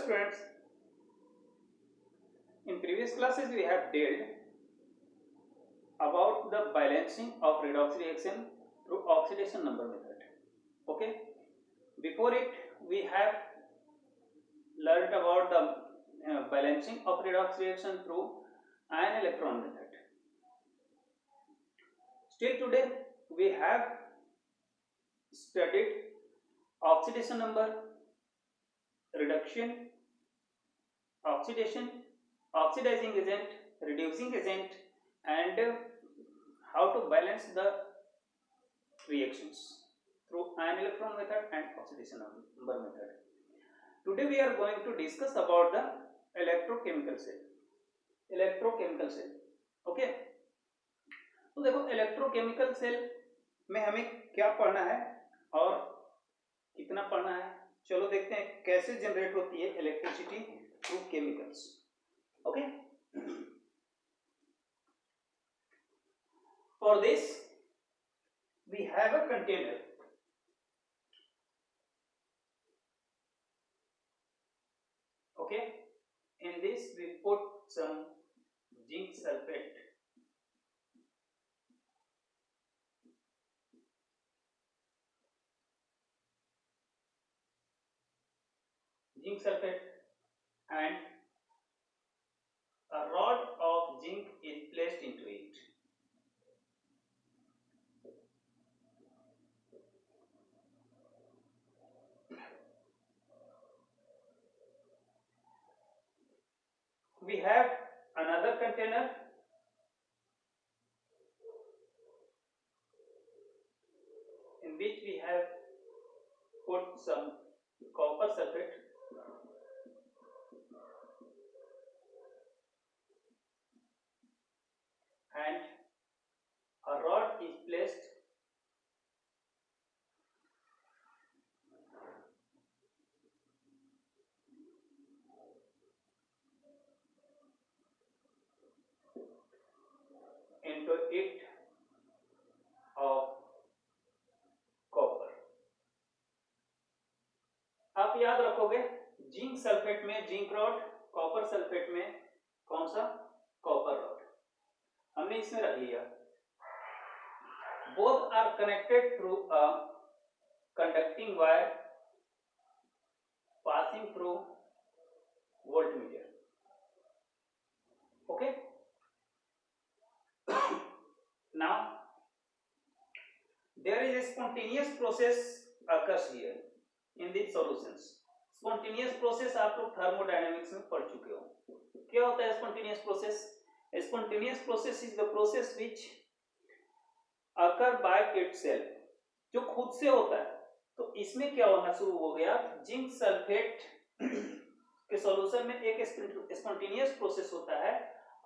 students, in previous classes we have dealt about the balancing of redox reaction through oxidation number method. Okay, before it we have learned about the balancing of redox reaction through ion electron method. Still today we have studied oxidation number, reduction, oxidation, oxidizing agent, reducing agent, and how to balance the reactions through ion electron method and oxidation number method. Today we are going to discuss about the electrochemical cell. Electrochemical cell, okay. तो देखो electrochemical cell में हमें क्या पढ़ना है और कितना पढ़ना है, चलो देखते हैं कैसे जनरेट होती है electricity through chemicals, okay. For this we have a container, okay, in this we put some zinc sulfate, and a rod of zinc is placed into it. We have another container in which we have put some copper sulfate and a rod is placed into it of copper. आप याद रखोगे zinc sulphate में zinc rod, copper sulphate में कौन सा, copper rod, हमने इसमें रख लिया। Both are connected through a conducting wire passing through voltmeter, okay. Now there is a spontaneous process occurs here in these solutions. Spontaneous process आप लोग थर्मोडायनेमिक्स में पढ़ चुके हो। क्या होता है spontaneous process? Spontaneous process is the process which occur by itself, जो खुद से होता है। तो इसमें क्या होना शुरू हो गया, जिंक सल्फेट के सॉल्यूशन में एक स्पॉन्टेनियस प्रोसेस होता है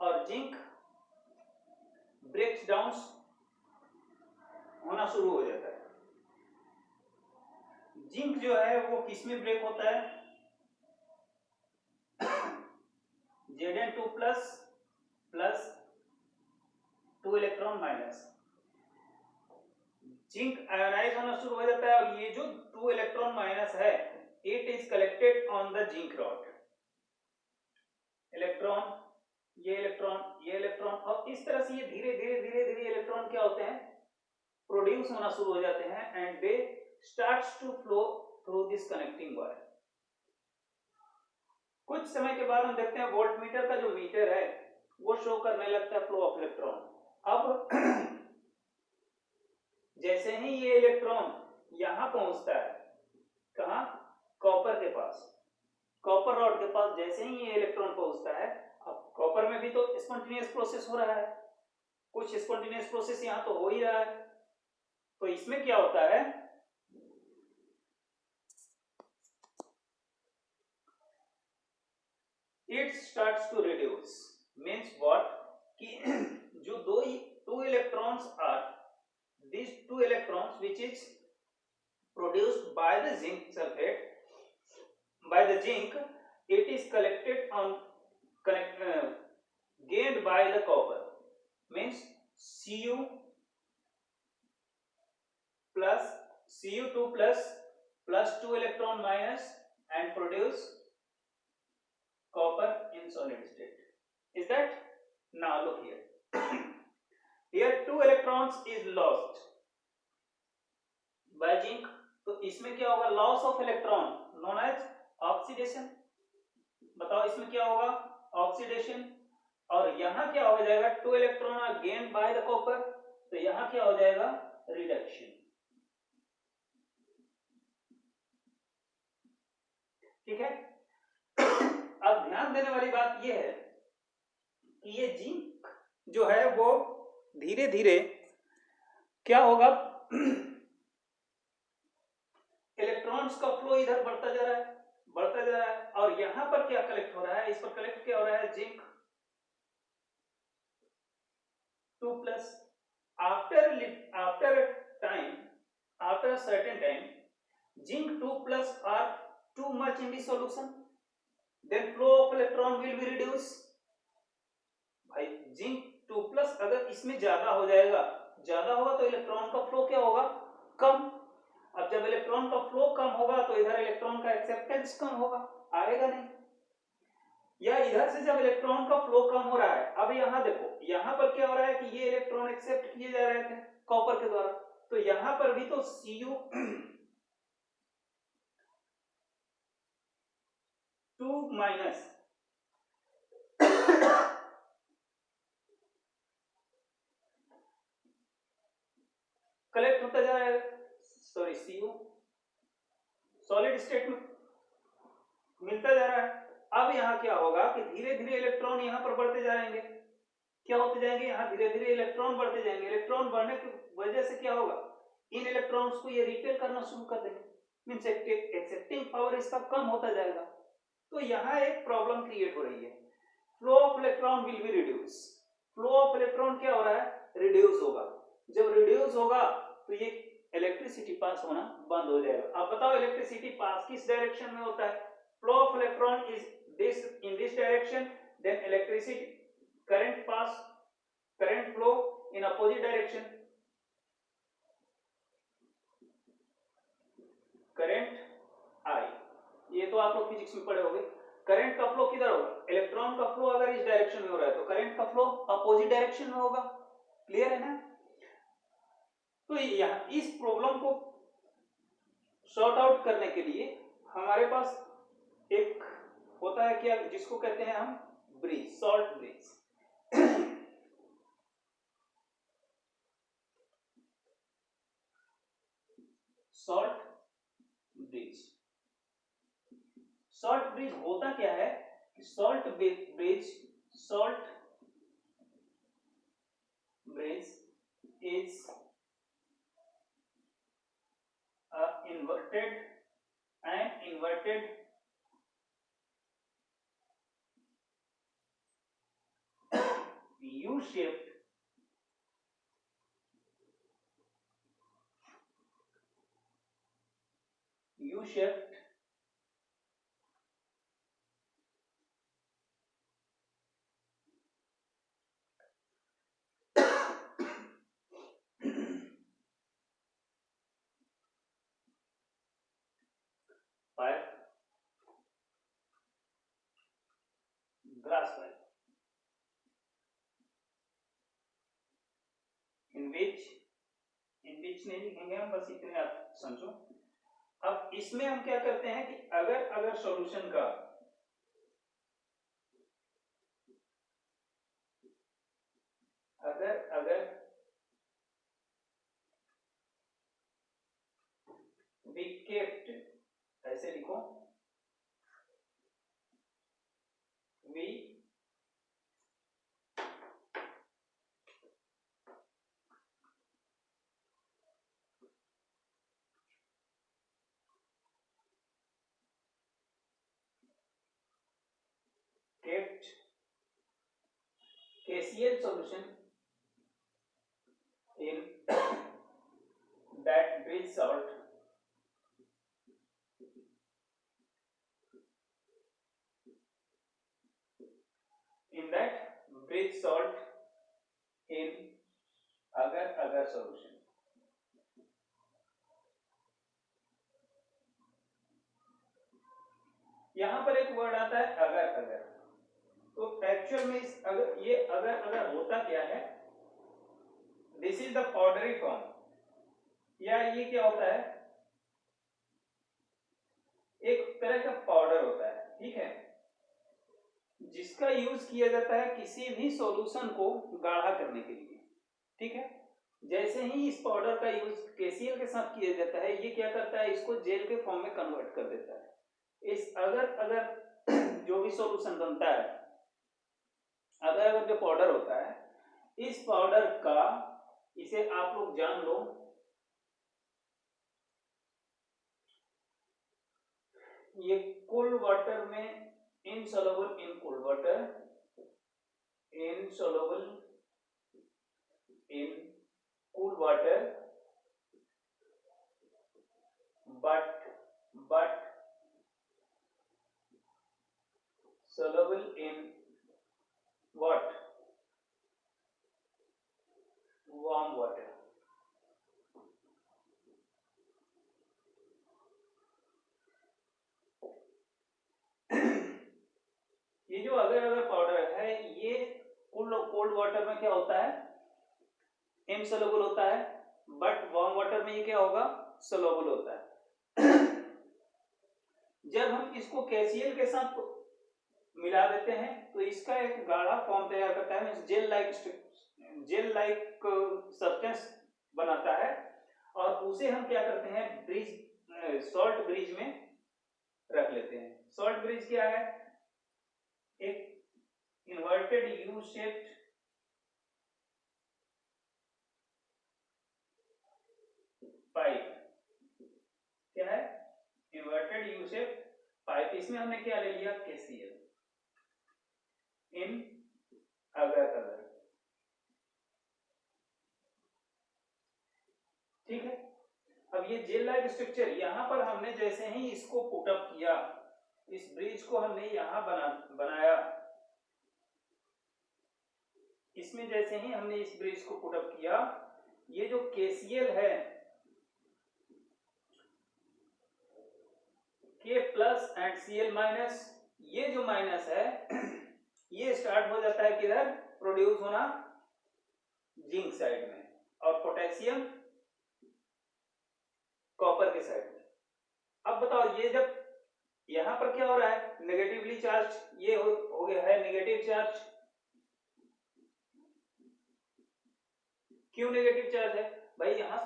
और जिंक ब्रेक्स डाउन होना शुरू हो जाता है। जिंक जो है वो किसमें ब्रेक होता है, Zn2 plus 2 electron minus, zinc ionise होना शुरू हो जाता है और ये जो 2 इलेक्ट्रॉन माइनस है it is collected on the zinc rod. Electron, ये इलेक्ट्रॉन और इस तरह से ये धीरे धीरे इलेक्ट्रॉन क्या होते हैं, प्रोड्यूस होना शुरू हो जाते हैं and they starts to flow through this connecting wire. कुछ समय के बाद हम देखते हैं वोल्टमीटर का जो मीटर है वो शो करने लगता है फ्लो ऑफ इलेक्ट्रॉन। अब जैसे ही ये इलेक्ट्रॉन यहां पहुंचता है, कहां, कॉपर के पास, कॉपर रॉड के पास जैसे ही ये इलेक्ट्रॉन पहुंचता है, अब कॉपर में भी तो स्पॉन्टेनियस प्रोसेस हो रहा है, कुछ स्पॉन्टेनियस प्रोसेस यहां तो हो ही रहा है। तो इसमें क्या होता है, it starts to reduce, means what, कि जो दो electrons are, these 2 electrons which is produced by the zinc sulfate, by the zinc, it is collected on gained by the copper, means Cu plus Cu2 plus 2 electron minus and produce copper in solid state. Is that? Now look here. Here 2 electrons is lost by zinc. तो इसमें क्या होगा? Loss of electron known as oxidation. बताओ इसमें क्या होगा? Oxidation. और यहां क्या हो जाएगा? 2 electron are gained by the copper, तो यहां क्या हो जाएगा? रिडक्शन. ठीक है. अब ध्यान देने वाली बात यह है कि ये जिंक जो है वो धीरे धीरे क्या होगा? इलेक्ट्रॉन्स का फ्लो इधर बढ़ता जा रहा है, बढ़ता जा रहा है, और यहां पर क्या कलेक्ट हो रहा है? इस पर कलेक्ट क्या हो रहा है? Zinc 2+. after time, after a certain time, zinc 2+ are too much in the solution, then flow of electron will be reduced. भाई जिंक 2+ अगर इसमें ज्यादा हो जाएगा, ज्यादा होगा तो इलेक्ट्रॉन का फ्लो क्या होगा? कम. अब जब इलेक्ट्रॉन का फ्लो कम होगा तो इधर इलेक्ट्रॉन का एक्सेप्टेंस कम होगा, आएगा नहीं. या इधर से जब इलेक्ट्रॉन का फ्लो कम हो रहा है, अब यहां देखो, यहां पर क्या हो रहा है कि ये इलेक्ट्रॉन एक्सेप्ट किए जा रहे थे कॉपर के द्वारा, तो यहां पर भी तो Cu 2- कलेक्ट होता जा रहा है. सॉरी, Cu सॉलिड स्टेट में मिलता जा रहा है. अब यहां क्या होगा कि धीरे धीरे इलेक्ट्रॉन यहां पर बढ़ते जाएंगे. क्या होते जाएंगे? यहां धीरे धीरे इलेक्ट्रॉन बढ़ते जाएंगे. इलेक्ट्रॉन बढ़ने की वजह से क्या होगा? इन इलेक्ट्रॉन्स को ये रिपेल करना शुरू कर देंगे, मींस एक्सेप्टिंग पावर इसका कम होता जाएगा. तो यहां एक प्रॉब्लम क्रिएट हो रही है. Flow of electron will be reduce. Flow of electron क्या हो रहा है? रिड्यूस होगा. जब रिड्यूस होगा तो ये इलेक्ट्रिसिटी पास होना बंद हो जाएगा. अब बताओ इलेक्ट्रिसिटी पास किस डायरेक्शन में होता है? Flow of electron is this in this direction, then electricity current pass, current flow in opposite direction. Current I, ये तो आप लोग फिजिक्स में पढ़े होंगे. करंट का फ्लो किधर होगा? इलेक्ट्रॉन का फ्लो अगर इस डायरेक्शन में हो रहा है तो करंट का फ्लो अपोजिट डायरेक्शन में होगा. क्लियर है ना? तो यहाँ इस प्रॉब्लम को सॉर्ट आउट करने के लिए हमारे पास एक होता है क्या, जिसको कहते हैं हम bridge, salt bridge. Salt bridge. Salt bridge होता क्या है? Salt bridge is inverted U-shaped pipe, glass pipe, in which नहीं लिखेंगे हम, बस इतने आप समझो. अब इसमें हम क्या करते हैं कि अगर सॉल्यूशन का अगर we kept, ऐसे लिखो, we kept KCl solution in that bridge salt in अगर solution. यहां पर एक वर्ड आता है अगर. तो एक्चुअल में अगर होता क्या है, this is the powdery form, या ये क्या होता है, एक तरह का पाउडर होता है, ठीक है, जिसका यूज किया जाता है किसी भी सॉल्यूशन को गाढ़ा करने के लिए, ठीक है। जैसे ही इस पाउडर का यूज केसीएल के साथ किया जाता है, ये क्या करता है, इसको जेल के फॉर्म में कन्वर्ट कर देता है। इस अगर जो भी सॉल्यूशन बनता है, अगर जो पाउडर होता है, इस पाउडर का, इसे आप लोग जान लो, ये कूल वाटर में insoluble in cool water, insoluble in cool water, but soluble in what, warm water। ये जो अगर पाउडर है, ये कोल्ड वाटर में क्या होता है, इनसॉल्युबल होता है, बट वार्म वाटर में ये क्या होगा, सॉल्युबल होता है। जब हम इसको केसीएल के साथ मिला देते हैं तो इसका एक गाढ़ा फॉर्म तैयार करता है, जेल लाइक सब्सटेंस बनाता है, और उसे हम क्या करते हैं, ब्रिज, सॉल्ट ब्रिज में रख लेते हैं। सॉल्ट ब्रिज क्या है, एक इन्वर्टेड यू शेप्ड पाइप, क्या है, इन्वर्टेड यू शेप्ड पाइप, इसमें हमने क्या ले लिया, केसीएल इन अगर, ठीक है। अब ये जेल लाइक स्ट्रक्चर, यहां पर हमने जैसे ही इसको पुट अप किया, इस ब्रिज को हमने यहां बनाया, इसमें जैसे ही हमने इस ब्रिज को पुट अप किया, ये जो केसीएल है, के प्लस एंड सीएल माइनस, ये जो माइनस है ये स्टार्ट हो जाता है किधर, प्रोड्यूस होना जिंक साइड में, और पोटेशियम कॉपर के साइड में। अब बताओ, ये जब यहां पर क्या हो रहा है, नेगेटिवली चार्ज, ये हो गया है नेगेटिव चार्ज, क्यों नेगेटिव चार्ज है भाई, यहां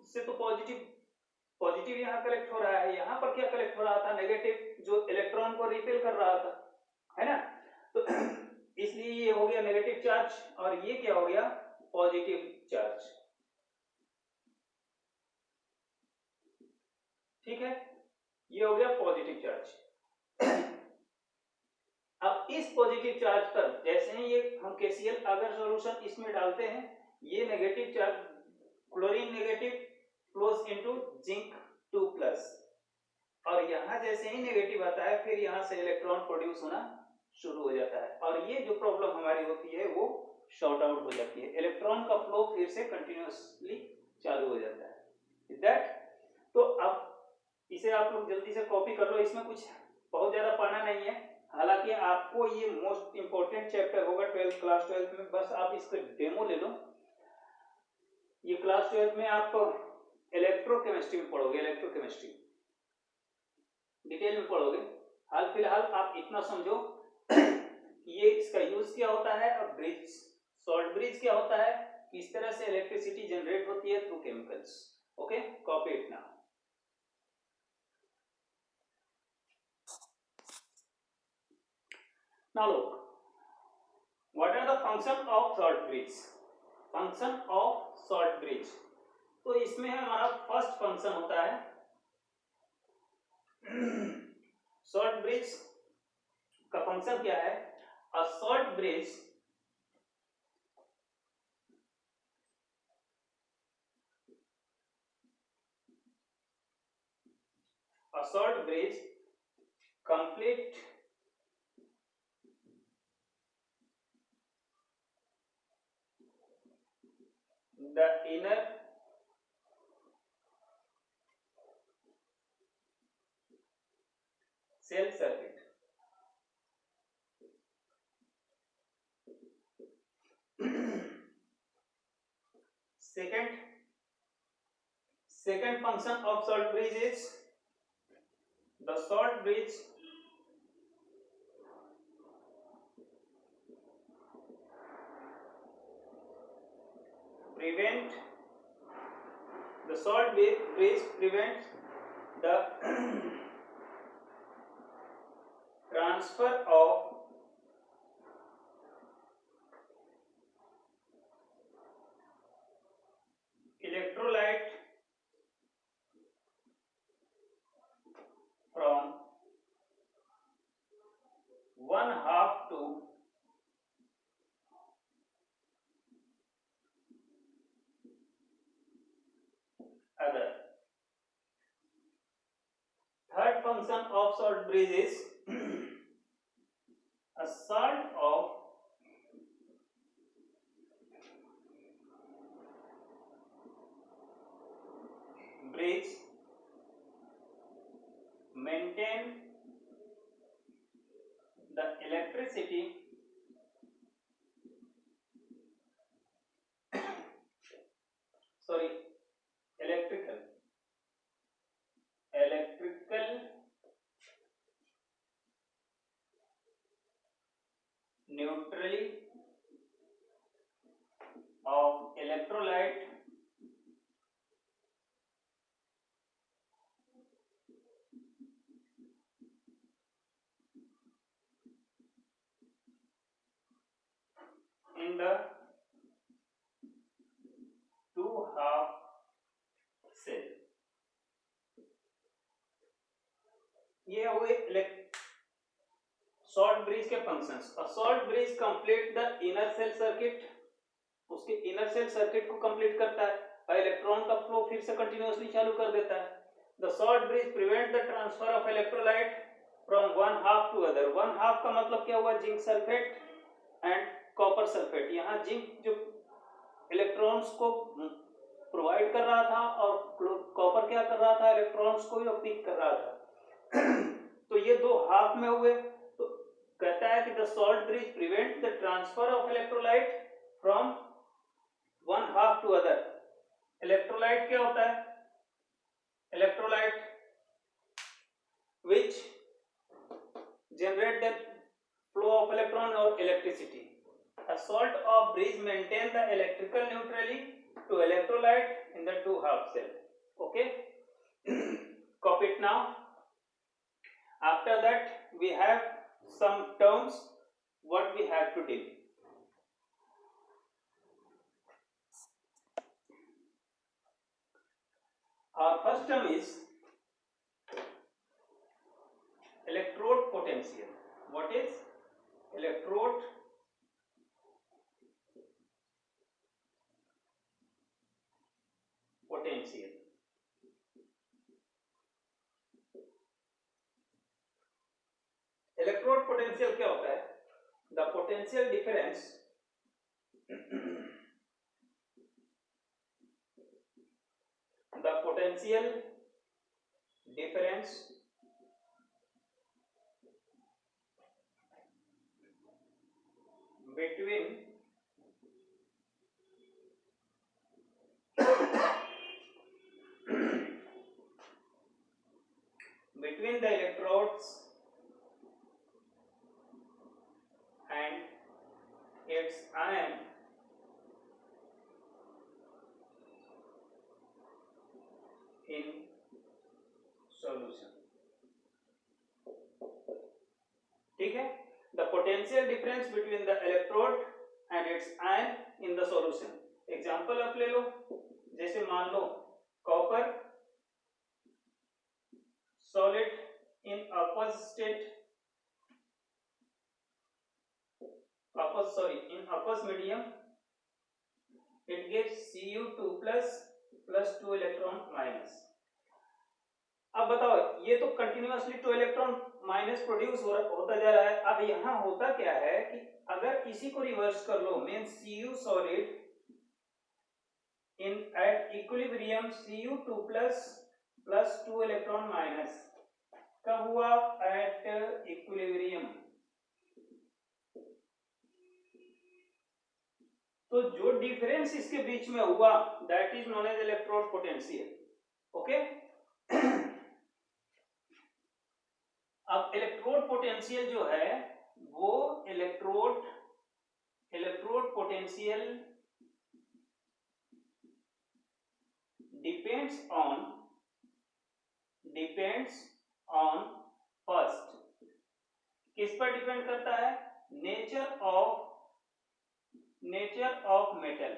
से तो पॉजिटिव यहां कलेक्ट हो रहा है, यहां पर क्या कलेक्ट हो रहा था, नेगेटिव, जो इलेक्ट्रॉन को रिपेल कर रहा था, है ना, तो इसलिए ये हो गया नेगेटिव चार्ज, और ये क्या हो गया, पॉजिटिव चार्ज, ठीक है, ये हो गया पॉजिटिव चार्ज। अब इस पॉजिटिव चार्ज पर जैसे ही ये हम केसीएल अगर सॉल्यूशन इसमें डालते हैं, ये negative charge, chlorine negative flows into zinc 2 plus, और यहां जैसे ही नेगेटिव आता है, फिर यहां से इलेक्ट्रॉन प्रोड्यूस होना शुरू हो जाता है, और ये जो प्रॉब्लम हमारी होती है वो शॉर्ट आउट हो जाती है, इलेक्ट्रॉन का फ्लो फिर से कंटिन्यूअसली चालू हो जाता है। दैट, तो अब इसे आप लोग जल्दी से कॉपी कर लो, इसमें कुछ बहुत ज्यादा पढ़ना नहीं है, हालांकि आपको ये मोस्ट इंपॉर्टेंट चैप्टर होगा क्लास 12 में, बस आप इसका डेमो ले लो। ये क्लास 12 में आप इलेक्ट्रोकेमिस्ट्री में पढ़ोगे, इलेक्ट्रोकेमिस्ट्री डिटेल में पढ़ोगे। हाल फिलहाल आप इतना समझो कि ये इसका यूज क्या होता है, और ब्रिज, सॉल्ट ब्रिज क्या होता है, किस तरह से इलेक्ट्रिसिटी जनरेट होती है through chemicals. Okay, copy it now. Now look, what are the function of salt bridge? Function of salt bridge, तो इसमें हमारा फर्स्ट फंक्शन होता है सॉल्ट ब्रिज का फंक्शन क्या है, अ salt bridge complete the inner cell circuit, Second function of salt bridge is the salt bridge prevent the salt bridge prevents the transfer of electrolyte from one half to other. Third function of salt bridge is a salt of bridge maintain the electricity sorry electrical neutrality of electrolyte in the two half cell. ये हुए salt bridge के functions. A salt bridge complete the inner cell circuit, उसके inner cell circuit को complete करता है और electron का flow फिर से कंटिन्यूअसली चालू कर देता है. The salt bridge prevent the transfer of electrolyte from one half to other. One half का मतलब क्या हुआ? Zinc sulphate and copper sulphate. यहाँ जिंक जो इलेक्ट्रॉन्स को प्रोवाइड कर रहा था और कॉपर क्या कर रहा था? इलेक्ट्रॉन्स को पिक कर रहा था. तो ये दो हाफ में हुए. तो कहता है कि the salt bridge prevent the transfer of electrolyte from one half to other. Electrolyte क्या होता है? Electrolyte which generate the flow of electron or electricity. A salt of bridge maintain the electrical neutrality to electrolyte in the two half cell. Okay. Copy it now. After that we have some terms what we have to deal. Our first term is electrode potential. What is electrode potential? Electrode potential क्या होता है? The potential difference the potential difference between between the electrodes and its ion in solution. ठीक है. The potential difference between the electrode and its ion in the solution. Example आप ले लो. जैसे मान लो copper solid in aqueous state, in aqueous medium, it gives Cu2 plus 2 electron minus. अब बताओ, ये तो कंटिन्यूअसली 2 इलेक्ट्रॉन माइनस प्रोड्यूस होता जा रहा है. अब यहाँ होता क्या है कि अगर इसी को रिवर्स कर लो, means Cu solid in at equilibrium Cu2 plus 2 electron minus. कब हुआ? at equilibrium. तो जो डिफरेंस इसके बीच में हुआ that is known as electrode potential. Okay, अब इलेक्ट्रोड पोटेंशियल जो है वो electrode potential depends on first, किस पर डिपेंड करता है? Nature of metal.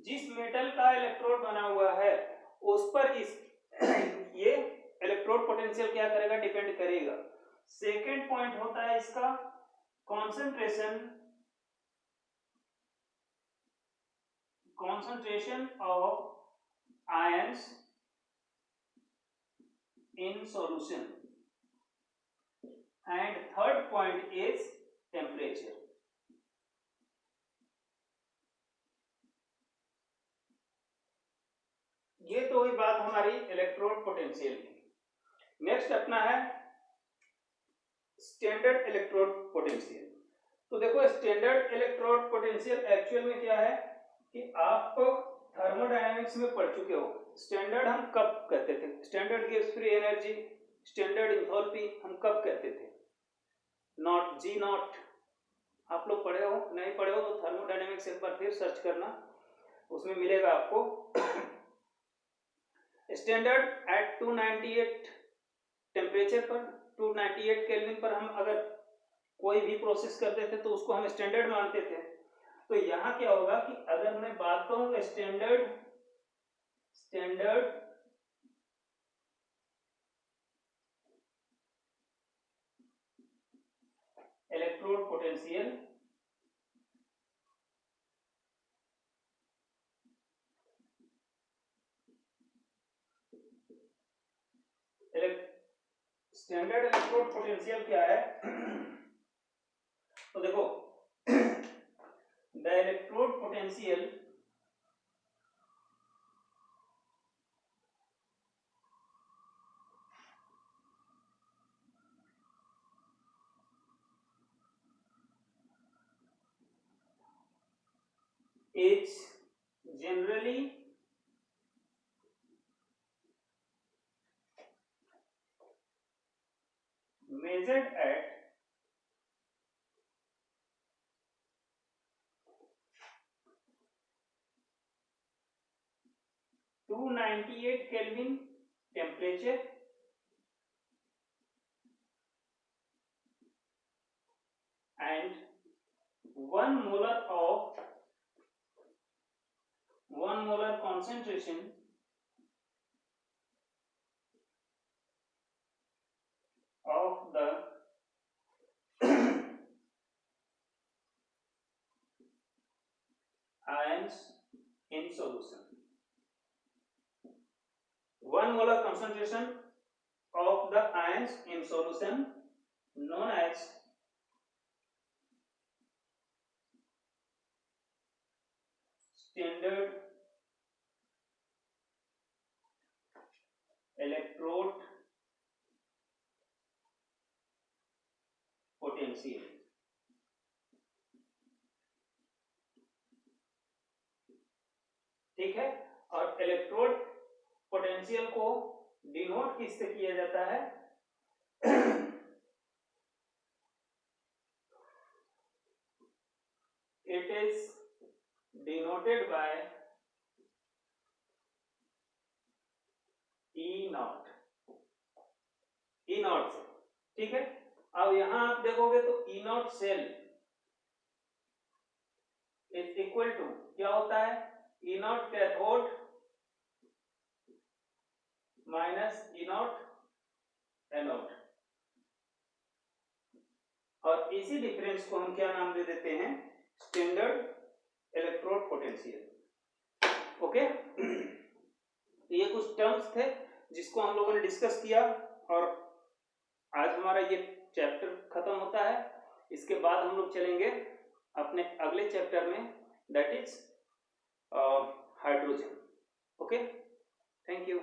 जिस मेटल का इलेक्ट्रोड बना हुआ है उस पर इस ये इलेक्ट्रोड पोटेंशियल क्या करेगा? डिपेंड करेगा। सेकेंड पॉइंट होता है इसका concentration of ions in solution, and third point is temperature. ये तो हुई बात हमारी इलेक्ट्रोड पोटेंशियल की। नेक्स्ट अपना है स्टैंडर्ड इलेक्ट्रोड पोटेंशियल। तो देखो स्टैंडर्ड इलेक्ट्रोड पोटेंशियल एक्चुअल में क्या है कि आप थर्मोडायनामिक्स में पढ़ चुके हो। स्टैंडर्ड हम कब कहते थे? Standard gives free energy, standard enthalpy हम कब कहते थे? Naught G naught. आप लोग पढ़े हो? नहीं पढ़े हो तो थर्मोडायनामिक्स एक बार फिर सर्च करना, उसमें मिलेगा आपको। स्टैंडर्ड एट 298 टेम्परेचर पर, 298 केल्विन पर हम अगर कोई भी प्रोसेस करते थे तो उसको हम स्टैंडर्ड मानते थे। तो यहां क्या होगा कि अगर मैं बात करूं standard electrode potential, standard electrode potential क्या है? तो देखो the electrode potential is generally measured at 298 Kelvin temperature and 1 molar concentration of the ions in solution. 1 molar concentration of the ions in solution known as standard electrode potential. ठीक है, और electrode potential को denote किससे किया जाता है? It is denoted by E naught से। ठीक है, अब यहां आप देखोगे तो E naught cell is equal to क्या होता है? E naught cathode minus E naught anode, और इसी डिफरेंस को हम क्या नाम दे देते हैं? Standard electrode potential. ओके, ये कुछ टर्म्स थे जिसको हम लोगों ने डिस्कस किया, और आज हमारा ये चैप्टर खत्म होता है। इसके बाद हम लोग चलेंगे अपने अगले चैप्टर में, that is hydrogen. Okay, thank you.